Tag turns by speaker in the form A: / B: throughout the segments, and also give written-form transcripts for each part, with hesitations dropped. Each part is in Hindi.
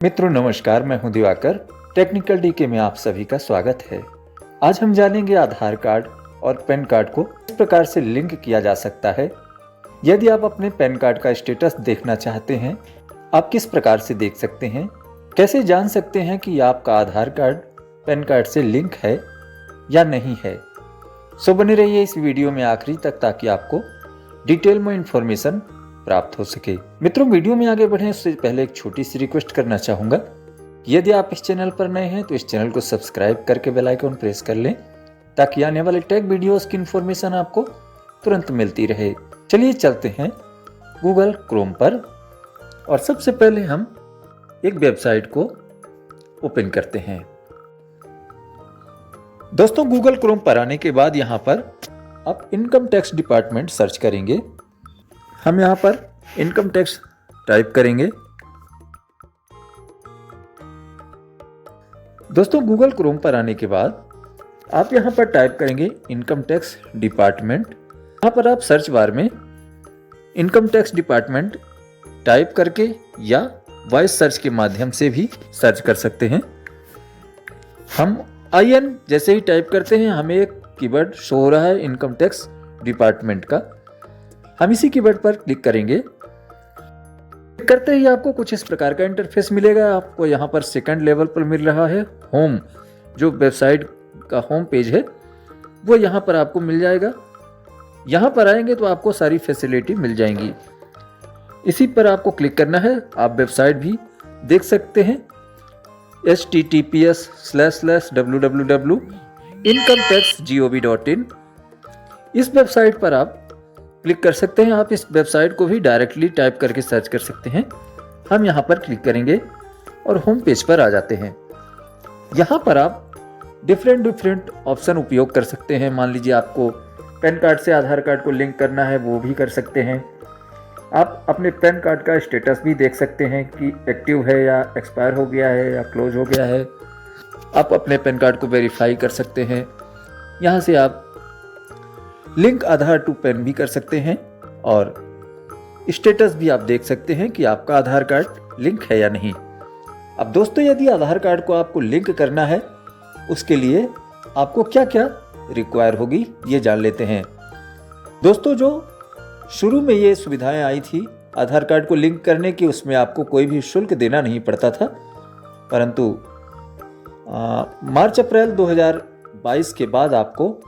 A: मित्रों नमस्कार, मैं हूं दिवाकर। टेक्निकल डीके में आप सभी का स्वागत है। आज हम जानेंगे आधार कार्ड और पैन कार्ड को किस प्रकार से लिंक किया जा सकता है। यदि आप अपने पैन कार्ड का स्टेटस देखना चाहते हैं, आप किस प्रकार से देख सकते हैं, कैसे जान सकते हैं कि आपका आधार कार्ड पैन कार्ड से लिंक है या नहीं है। सो बने रहिए इस वीडियो में आखिरी तक ताकि आपको डिटेल में इंफॉर्मेशन प्राप्त हो सके। मित्रों, वीडियो में आगे बढ़ें उससे पहले एक छोटी सी रिक्वेस्ट करना चाहूँगा। यदि आप इस चैनल पर नए हैं तो इस चैनल को सब्सक्राइब करके बेल आइकन प्रेस कर लें ताकि आने वाले टेक वीडियोस की इन्फॉर्मेशन आपको तुरंत मिलती रहे। चलिए चलते हैं गूगल क्रोम पर और सबसे पहले हम एक वेबसाइट को ओपन करते हैं। दोस्तों, गूगल क्रोम पर आने के बाद यहाँ पर आप इनकम टैक्स डिपार्टमेंट सर्च करेंगे। हम यहाँ पर इनकम टैक्स टाइप करेंगे। दोस्तों, गूगल क्रोम पर आने के बाद आप यहाँ पर टाइप करेंगे इनकम टैक्स डिपार्टमेंट। यहाँ पर आप सर्च बार में इनकम टैक्स डिपार्टमेंट टाइप करके या वॉइस सर्च के माध्यम से भी सर्च कर सकते हैं। हम IN जैसे ही टाइप करते हैं हमें एक कीवर्ड शो हो रहा है इनकम टैक्स डिपार्टमेंट का। हम इसी कीवर्ड पर क्लिक करेंगे। क्लिक करते ही आपको कुछ इस प्रकार का इंटरफेस मिलेगा। आपको यहाँ पर सेकंड लेवल पर मिल रहा है होम, जो वेबसाइट का होम पेज है वो यहाँ पर आपको मिल जाएगा। यहाँ पर आएंगे तो आपको सारी फैसिलिटी मिल जाएंगी। इसी पर आपको क्लिक करना है। आप वेबसाइट भी देख सकते हैं https://www.incometaxgov.in। इस वेबसाइट पर आप क्लिक कर सकते हैं। आप इस वेबसाइट को भी डायरेक्टली टाइप करके सर्च कर सकते हैं। हम यहाँ पर क्लिक करेंगे और होम पेज पर आ जाते हैं। यहाँ पर आप डिफरेंट ऑप्शन उपयोग कर सकते हैं। मान लीजिए आपको पैन कार्ड से आधार कार्ड को लिंक करना है, वो भी कर सकते हैं। आप अपने पैन कार्ड का स्टेटस भी देख सकते हैं कि एक्टिव है या एक्सपायर हो गया है या क्लोज हो गया है। आप अपने पैन कार्ड को वेरीफाई कर सकते हैं। यहाँ से आप लिंक आधार टू पैन भी कर सकते हैं और स्टेटस भी आप देख सकते हैं कि आपका आधार कार्ड लिंक है या नहीं। अब दोस्तों, यदि आधार कार्ड को आपको लिंक करना है उसके लिए आपको क्या क्या रिक्वायर होगी ये जान लेते हैं। दोस्तों, जो शुरू में ये सुविधाएं आई थी आधार कार्ड को लिंक करने की, उसमें आपको कोई भी शुल्क देना नहीं पड़ता था, परंतु मार्च अप्रैल 2022 के बाद आपको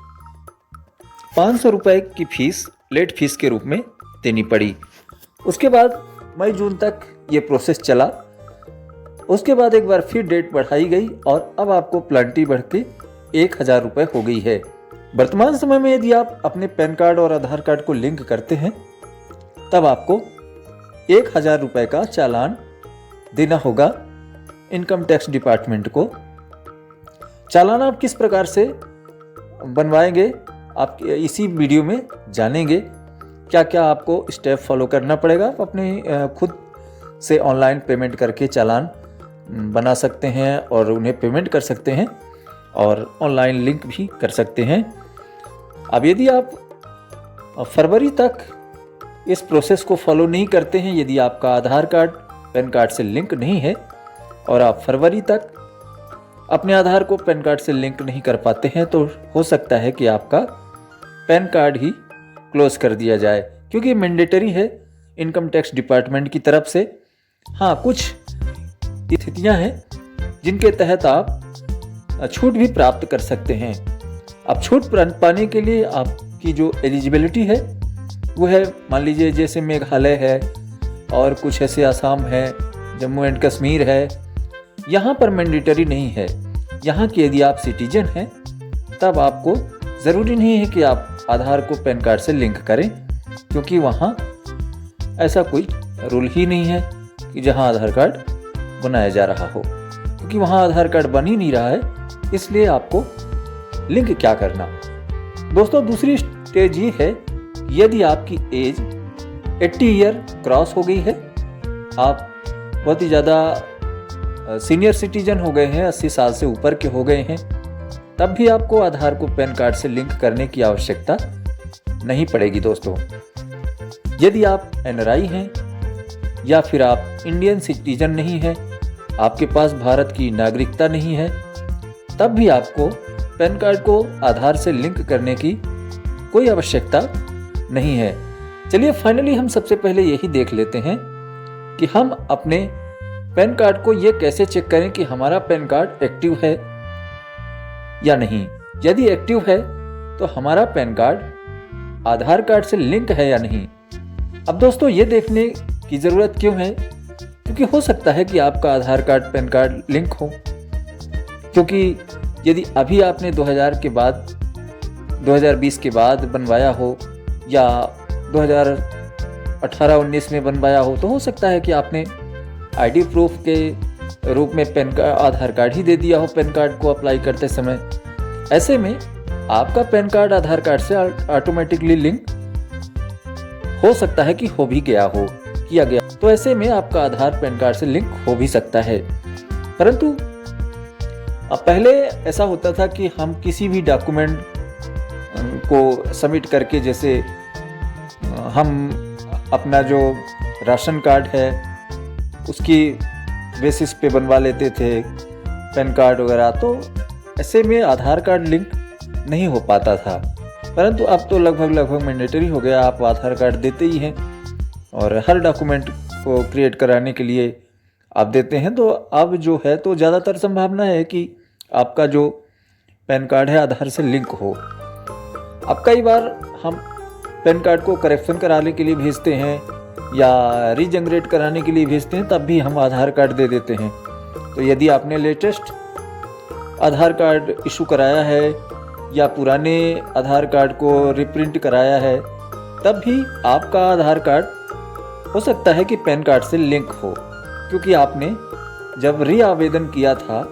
A: 500 रुपये की फीस लेट फीस के रूप में देनी पड़ी। उसके बाद मई जून तक ये प्रोसेस चला। उसके बाद एक बार फिर डेट बढ़ाई गई और अब आपको प्लांटी बढ़ के 1000 रुपये हो गई है। वर्तमान समय में यदि आप अपने पैन कार्ड और आधार कार्ड को लिंक करते हैं तब आपको 1000 रुपये का चालान देना होगा इनकम टैक्स डिपार्टमेंट को। चालान आप किस प्रकार से बनवाएंगे आप इसी वीडियो में जानेंगे। क्या क्या आपको स्टेप फॉलो करना पड़ेगा। आप अपने खुद से ऑनलाइन पेमेंट करके चालान बना सकते हैं और उन्हें पेमेंट कर सकते हैं और ऑनलाइन लिंक भी कर सकते हैं। अब यदि आप फरवरी तक इस प्रोसेस को फॉलो नहीं करते हैं, यदि आपका आधार कार्ड पैन कार्ड से लिंक नहीं है और आप फरवरी तक अपने आधार को पैन कार्ड से लिंक नहीं कर पाते हैं, तो हो सकता है कि आपका पैन कार्ड ही क्लोज कर दिया जाए, क्योंकि मैंडेटरी है इनकम टैक्स डिपार्टमेंट की तरफ से। हाँ, कुछ स्थितियां हैं जिनके तहत आप छूट भी प्राप्त कर सकते हैं। अब छूट पाने के लिए आपकी जो एलिजिबिलिटी है वो है, मान लीजिए जैसे मेघालय है और कुछ ऐसे आसाम है, जम्मू एंड कश्मीर है। यहाँ पर मैंडेटरी नहीं है। यहाँ की यदि आप सिटीजन हैं तब आपको ज़रूरी नहीं है कि आप आधार को पैन कार्ड से लिंक करें, क्योंकि वहाँ ऐसा कोई रूल ही नहीं है कि जहाँ आधार कार्ड बनाया जा रहा हो, क्योंकि वहाँ आधार कार्ड बन ही नहीं रहा है। इसलिए आपको लिंक क्या करना। दोस्तों, दूसरी स्टेज ये है कि यदि आपकी एज 80 ईयर क्रॉस हो गई है, आप बहुत ही ज़्यादा सीनियर सिटीजन हो गए हैं, 80 साल से ऊपर के हो गए हैं, तब भी आपको आधार को पैन कार्ड से लिंक करने की आवश्यकता नहीं पड़ेगी। दोस्तों, यदि आप NRI हैं या फिर आप इंडियन सिटीजन नहीं हैं आपके पास भारत की नागरिकता नहीं है, तब भी आपको पैन कार्ड को आधार से लिंक करने की कोई आवश्यकता नहीं है। चलिए फाइनली हम सबसे पहले यही देख लेते हैं कि हम अपने पैन कार्ड को ये कैसे चेक करें कि हमारा पैन कार्ड एक्टिव है या नहीं। यदि एक्टिव है तो हमारा पैन कार्ड आधार कार्ड से लिंक है या नहीं। अब दोस्तों ये देखने की ज़रूरत क्यों है, क्योंकि हो सकता है कि आपका आधार कार्ड पैन कार्ड लिंक हो, क्योंकि यदि अभी आपने 2000 के बाद 2020 के बाद बनवाया हो या 2018-19 में बनवाया हो, तो हो सकता है कि आपने आईडी प्रूफ के रूप में आधार कार्ड ही दे दिया हो पैन कार्ड को अप्लाई करते समय। ऐसे में आपका पैन कार्ड आधार कार्ड से ऑटोमेटिकली लिंक हो सकता है कि हो भी गया हो, किया गया, तो ऐसे में आपका आधार पैन कार्ड से लिंक हो भी सकता है। परंतु अब पहले ऐसा होता था कि हम किसी भी डॉक्यूमेंट को सबमिट करके, जैसे हम अपना जो राशन कार्ड है उसकी बेसिस पे बनवा लेते थे पैन कार्ड वगैरह, तो ऐसे में आधार कार्ड लिंक नहीं हो पाता था। परंतु अब तो लगभग मैंडेटरी हो गया, आप आधार कार्ड देते ही हैं और हर डॉक्यूमेंट को क्रिएट कराने के लिए आप देते हैं। तो अब जो है तो ज़्यादातर संभावना है कि आपका जो पैन कार्ड है आधार से लिंक हो। अब कई बार हम पैन कार्ड को करेक्शन कराने के लिए भेजते हैं या रीजनरेट कराने के लिए भेजते हैं, तब भी हम आधार कार्ड दे देते हैं। तो यदि आपने लेटेस्ट आधार कार्ड इशू कराया है या पुराने आधार कार्ड को रिप्रिंट कराया है, तब भी आपका आधार कार्ड हो सकता है कि पैन कार्ड से लिंक हो, क्योंकि आपने जब री आवेदन किया था,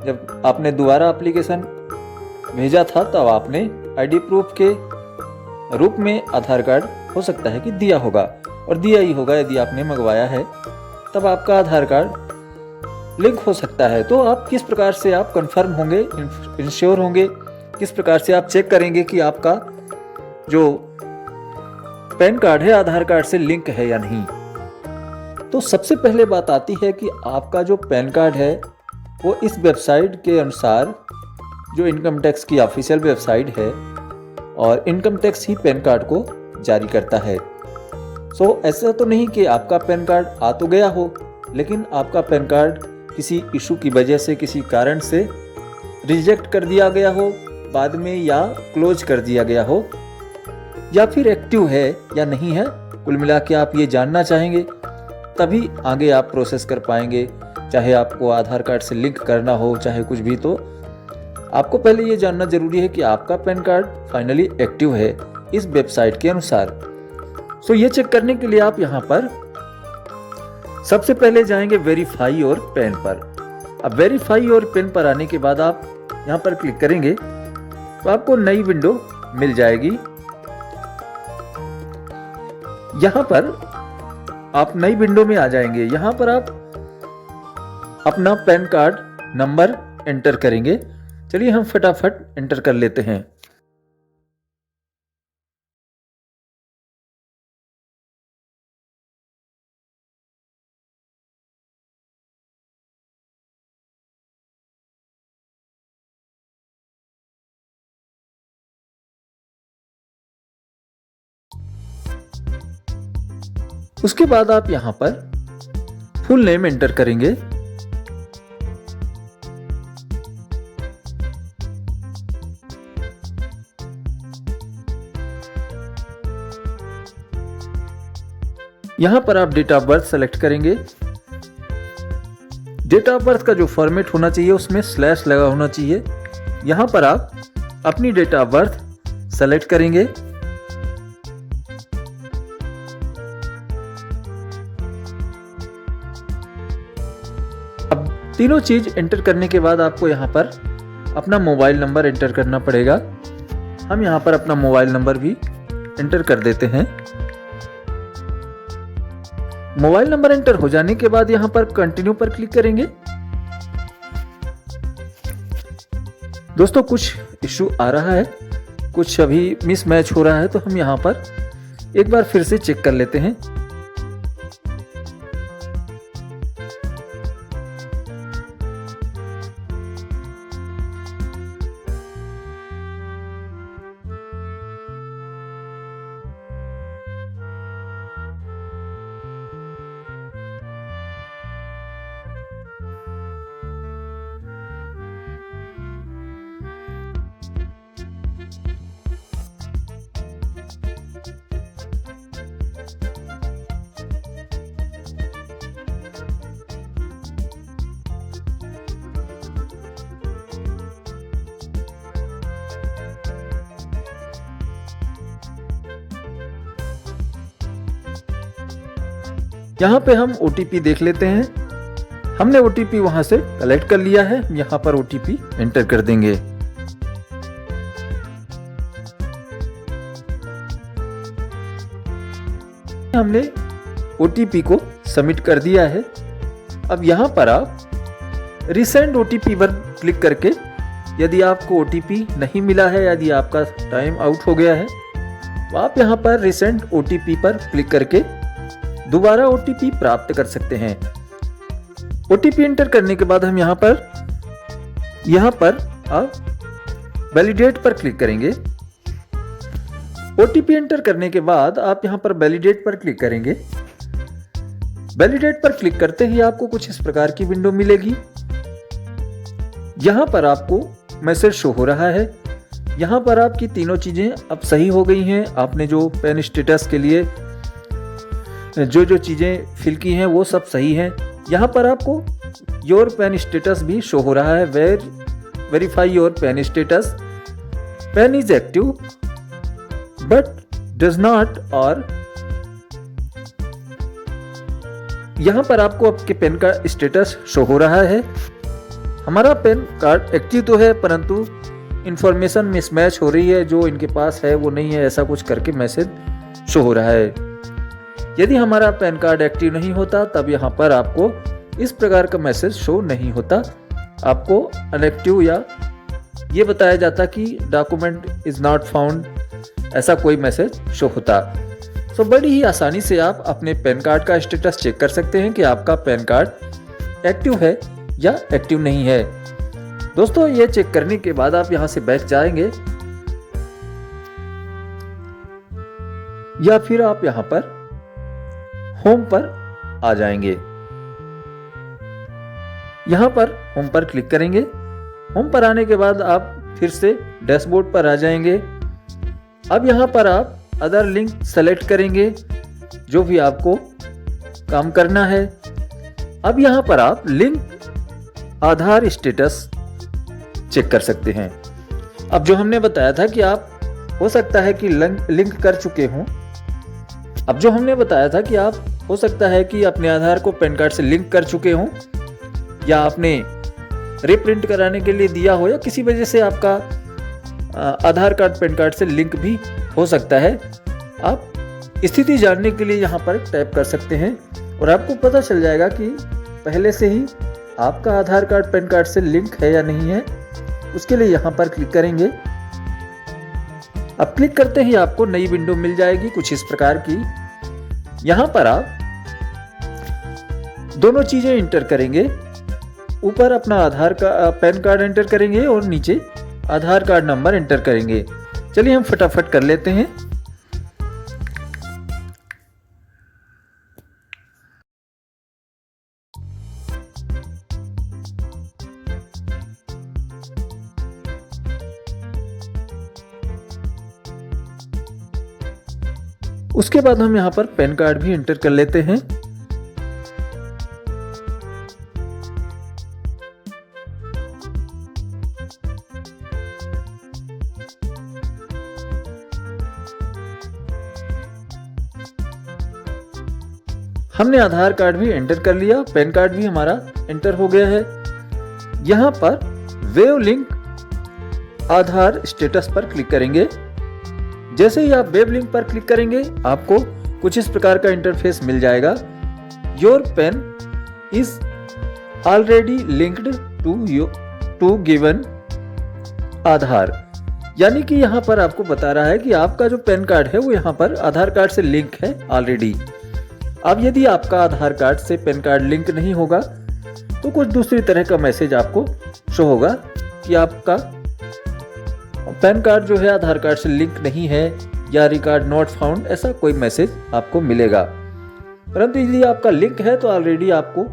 A: जब आपने दोबारा एप्लीकेशन भेजा था, तब आपने आईडी प्रूफ के रूप में आधार कार्ड हो सकता है कि दिया होगा, और दिया ही होगा यदि आपने मंगवाया है, तब आपका आधार कार्ड लिंक हो सकता है। तो आप किस प्रकार से आप कंफर्म होंगे, इंश्योर होंगे, किस प्रकार से आप चेक करेंगे कि आपका जो पैन कार्ड है आधार कार्ड से लिंक है या नहीं। तो सबसे पहले बात आती है कि आपका जो पैन कार्ड है वो इस वेबसाइट के अनुसार, जो इनकम टैक्स की ऑफिशियल वेबसाइट है, और इनकम टैक्स ही पैन कार्ड को जारी करता है। सो ऐसा तो नहीं कि आपका पैन कार्ड आ तो गया हो, लेकिन आपका पैन कार्ड किसी इशू की वजह से, किसी कारण से रिजेक्ट कर दिया गया हो बाद में, या क्लोज कर दिया गया हो, या फिर एक्टिव है या नहीं है, कुल मिला के आप ये जानना चाहेंगे, तभी आगे आप प्रोसेस कर पाएंगे। चाहे आपको आधार कार्ड से लिंक करना हो, चाहे कुछ भी, तो आपको पहले ये जानना जरूरी है कि आपका पैन कार्ड फाइनली एक्टिव है इस वेबसाइट के अनुसार। सो ये चेक करने के लिए आप यहाँ पर सबसे पहले जाएंगे वेरीफाई और पैन पर। अब वेरीफाई और पैन पर आने के बाद आप यहाँ पर क्लिक करेंगे तो आपको नई विंडो मिल जाएगी। यहाँ पर आप नई विंडो में आ जाएंगे। यहाँ पर आप अपना पैन कार्ड नंबर एंटर करेंगे। चलिए हम फटाफट एंटर कर लेते हैं। उसके बाद आप यहां पर फुल नेम एंटर करेंगे। यहां पर आप डेट ऑफ बर्थ सेलेक्ट करेंगे। डेट ऑफ बर्थ का जो फॉर्मेट होना चाहिए उसमें स्लैश लगा होना चाहिए। यहां पर आप अपनी डेट ऑफ बर्थ सेलेक्ट करेंगे। अब तीनों चीज एंटर करने के बाद आपको यहां पर अपना मोबाइल नंबर एंटर करना पड़ेगा। हम यहां पर अपना मोबाइल नंबर भी एंटर कर देते हैं। मोबाइल नंबर एंटर हो जाने के बाद यहां पर कंटिन्यू पर क्लिक करेंगे। दोस्तों कुछ इशू आ रहा है, कुछ अभी मिसमैच हो रहा है, तो हम यहां पर एक बार फिर से चेक कर लेते हैं। यहाँ पे हम OTP देख लेते हैं। हमने OTP वहां से कलेक्ट कर लिया है, यहाँ पर OTP एंटर कर देंगे। हमने OTP को सबमिट कर दिया है। अब यहाँ पर आप रिसेंड OTP पर क्लिक करके यदि आपको OTP नहीं मिला है, यदि आपका टाइम आउट हो गया है, तो आप यहाँ पर रिसेंड OTP पर क्लिक करके दोबारा OTP प्राप्त कर सकते हैं। OTP एंटर करने के बाद हम यहाँ पर आप वैलिडेट पर क्लिक करेंगे। OTP एंटर करने के बाद आप यहाँ पर वैलिडेट पर क्लिक करेंगे। वैलिडेट पर क्लिक करते ही आपको कुछ इस प्रकार की विंडो मिलेगी। यहाँ पर आपको मैसेज शो हो रहा है। यहाँ पर आपकी तीनों चीजें अब सही हो गई हैं। आपने जो पेन स्टेटस के लिए जो चीजें फिल की हैं वो सब सही हैं। यहाँ पर आपको योर पेन स्टेटस भी शो हो रहा है। Verify your PAN status, PAN is active but does not, और यहाँ पर आपको आपके पेन का स्टेटस शो हो रहा है। हमारा पेन कार्ड एक्टिव तो है परंतु इंफॉर्मेशन मिसमैच हो रही है, जो इनके पास है वो नहीं है, ऐसा कुछ करके मैसेज शो हो रहा है। यदि हमारा पैन कार्ड एक्टिव नहीं होता तब यहाँ पर आपको इस प्रकार का मैसेज शो नहीं होता। आपको अनएक्टिव या ये बताया जाता कि डॉक्यूमेंट इज नॉट फाउंड, ऐसा कोई मैसेज शो होता। तो बड़ी ही आसानी से आप अपने पैन कार्ड का स्टेटस चेक कर सकते हैं कि आपका पैन कार्ड एक्टिव है या एक्टिव नहीं है। दोस्तों, ये चेक करने के बाद आप यहां से बैक जाएंगे या फिर आप यहां पर होम पर आ जाएंगे। यहां पर होम पर क्लिक करेंगे। होम पर आने के बाद आप फिर से डैशबोर्ड पर आ जाएंगे। अब यहां पर आप अदर लिंक सेलेक्ट करेंगे, जो भी आपको काम करना है। अब यहां पर आप लिंक आधार स्टेटस चेक कर सकते हैं। अब जो हमने बताया था कि आप हो सकता है कि लिंक कर चुके हों, अब जो हमने बताया था कि आप हो सकता है कि अपने आधार को पैन कार्ड से लिंक कर चुके हों या आपने रिप्रिंट कराने के लिए दिया हो या किसी वजह से आपका आधार कार्ड पैन कार्ड से लिंक भी हो सकता है। आप स्थिति जानने के लिए यहाँ पर टैप कर सकते हैं और आपको पता चल जाएगा कि पहले से ही आपका आधार कार्ड पैन कार्ड से लिंक है या नहीं है। उसके लिए यहाँ पर क्लिक करेंगे। अब क्लिक करते ही आपको नई विंडो मिल जाएगी कुछ इस प्रकार की। यहाँ पर आप दोनों चीजें इंटर करेंगे। ऊपर अपना आधार का पैन कार्ड एंटर करेंगे और नीचे आधार कार्ड नंबर एंटर करेंगे। चलिए हम फटाफट कर लेते हैं। उसके बाद हम यहां पर पैन कार्ड भी एंटर कर लेते हैं। हमने आधार कार्ड भी एंटर कर लिया, पैन कार्ड भी हमारा एंटर हो गया है। यहां पर वेव लिंक आधार स्टेटस पर क्लिक करेंगे। जैसे ही आप वेब लिंक पर क्लिक करेंगे आपको कुछ इस प्रकार का इंटरफेस मिल जाएगा। Your PAN is already linked to given Aadhaar, यानी कि यहाँ पर आपको बता रहा है कि आपका जो पैन कार्ड है वो यहाँ पर आधार कार्ड से लिंक है ऑलरेडी। अब यदि आपका आधार कार्ड से पैन कार्ड लिंक नहीं होगा तो कुछ दूसरी तरह का मैसेज आपको शो होगा कि आपका पैन कार्ड जो है आधार कार्ड से लिंक नहीं है या रिकॉर्ड नॉट फाउंड, ऐसा कोई मैसेज आपको मिलेगा। परंतु यदि आपका लिंक है तो ऑलरेडी आपको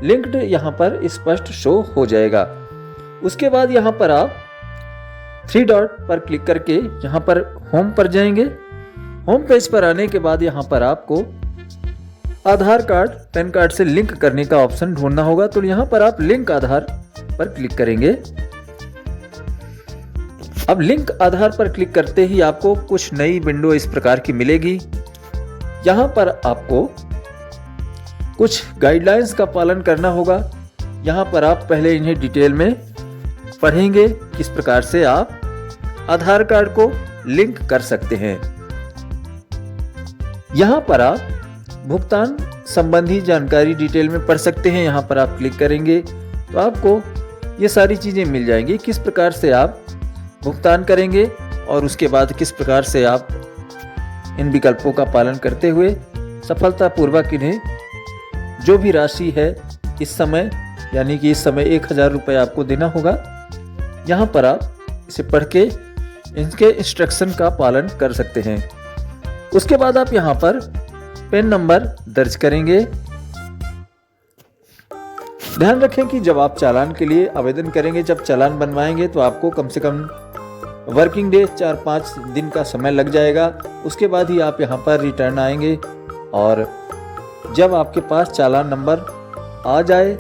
A: लिंक्ड यहाँ पर स्पष्ट शो हो जाएगा। उसके बाद यहाँ पर आप 3 डॉट पर क्लिक करके यहाँ पर होम पर जाएंगे। होम पेज पर आने के बाद यहाँ पर आपको आधार कार्ड पैन कार्ड से लिंक करने का ऑप्शन ढूंढना होगा। तो यहाँ पर आप लिंक आधार पर क्लिक करेंगे। अब लिंक आधार पर क्लिक करते ही आपको कुछ नई विंडो इस प्रकार की मिलेगी। यहाँ पर आपको कुछ गाइडलाइंस का पालन करना होगा। यहाँ पर आप पहले इन्हें डिटेल में पढ़ेंगे, किस प्रकार से आप आधार कार्ड को लिंक कर सकते हैं। यहाँ पर आप भुगतान संबंधी जानकारी डिटेल में पढ़ सकते हैं। यहाँ पर आप क्लिक करेंगे तो आपको ये सारी चीज़ें मिल जाएंगी, किस प्रकार से आप भुगतान करेंगे और उसके बाद किस प्रकार से आप इन विकल्पों का पालन करते हुए सफलतापूर्वक इन्हें जो भी राशि है इस समय, यानी कि इस समय 1000 रुपये आपको देना होगा। यहाँ पर आप इसे पढ़ के इनके इंस्ट्रक्शन का पालन कर सकते हैं। उसके बाद आप यहाँ पर पैन नंबर दर्ज करेंगे। ध्यान रखें कि जब आप चालान के लिए आवेदन करेंगे, जब चालान बनवाएंगे तो आपको कम से कम वर्किंग डे 4-5 दिन का समय लग जाएगा। उसके बाद ही आप यहाँ पर रिटर्न आएंगे और जब आपके पास चालान नंबर आ जाए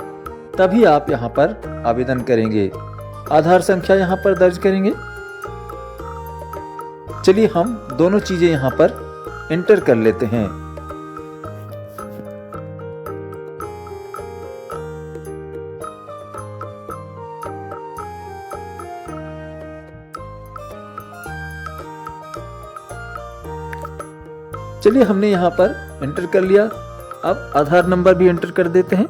A: तभी आप यहाँ पर आवेदन करेंगे। आधार संख्या यहाँ पर दर्ज करेंगे। चलिए हम दोनों चीजें यहाँ पर एंटर कर लेते हैं। चलिए हमने यहाँ पर एंटर कर लिया। अब आधार नंबर भी एंटर कर देते हैं।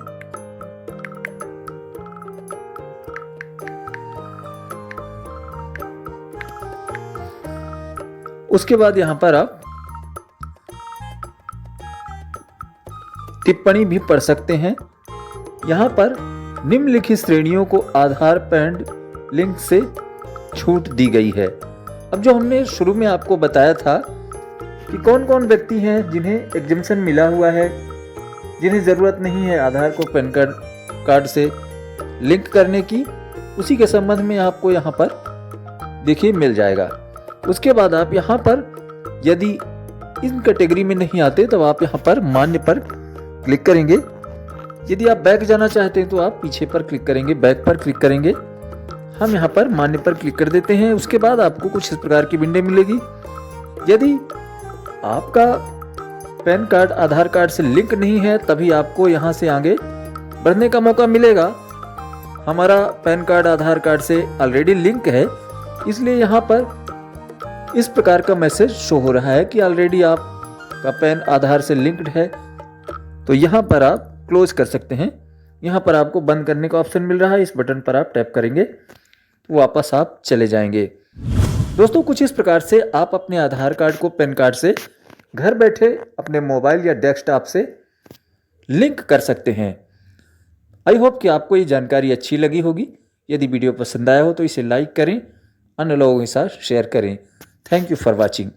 A: उसके बाद यहाँ पर आप टिप्पणी भी पढ़ सकते हैं। यहाँ पर निम्नलिखित श्रेणियों को आधार पैन लिंक से छूट दी गई है। अब जो हमने शुरू में आपको बताया था कि कौन कौन व्यक्ति हैं जिन्हें एग्जेम्पशन मिला हुआ है, जिन्हें ज़रूरत नहीं है आधार को पैन कार्ड से लिंक करने की, उसी के संबंध में आपको यहाँ पर देखिए मिल जाएगा। उसके बाद आप यहाँ पर यदि इन कैटेगरी में नहीं आते तो आप यहाँ पर मान्य पर क्लिक करेंगे। यदि आप बैक जाना चाहते हैं तो आप पीछे पर क्लिक करेंगे, बैक पर क्लिक करेंगे। हम यहाँ पर मान्य पर क्लिक कर देते हैं। उसके बाद आपको कुछ इस प्रकार की विंडो मिलेगी। यदि आपका पैन कार्ड आधार कार्ड से लिंक नहीं है तभी आपको यहाँ से आगे बढ़ने का मौका मिलेगा। हमारा पैन कार्ड आधार कार्ड से ऑलरेडी लिंक है, इसलिए यहाँ पर इस प्रकार का मैसेज शो हो रहा है कि ऑलरेडी आपका पैन आधार से लिंक्ड है। तो यहाँ पर आप क्लोज कर सकते हैं। यहाँ पर आपको बंद करने का ऑप्शन मिल रहा है, इस बटन पर आप टैप करेंगे तो वापस आप चले जाएंगे। दोस्तों कुछ इस प्रकार से आप अपने आधार कार्ड को पैन कार्ड से घर बैठे अपने मोबाइल या डेस्कटॉप से लिंक कर सकते हैं। आई होप कि आपको ये जानकारी अच्छी लगी होगी। यदि वीडियो पसंद आया हो तो इसे लाइक करें, अन्य लोगों के साथ शेयर करें। Thank you for watching.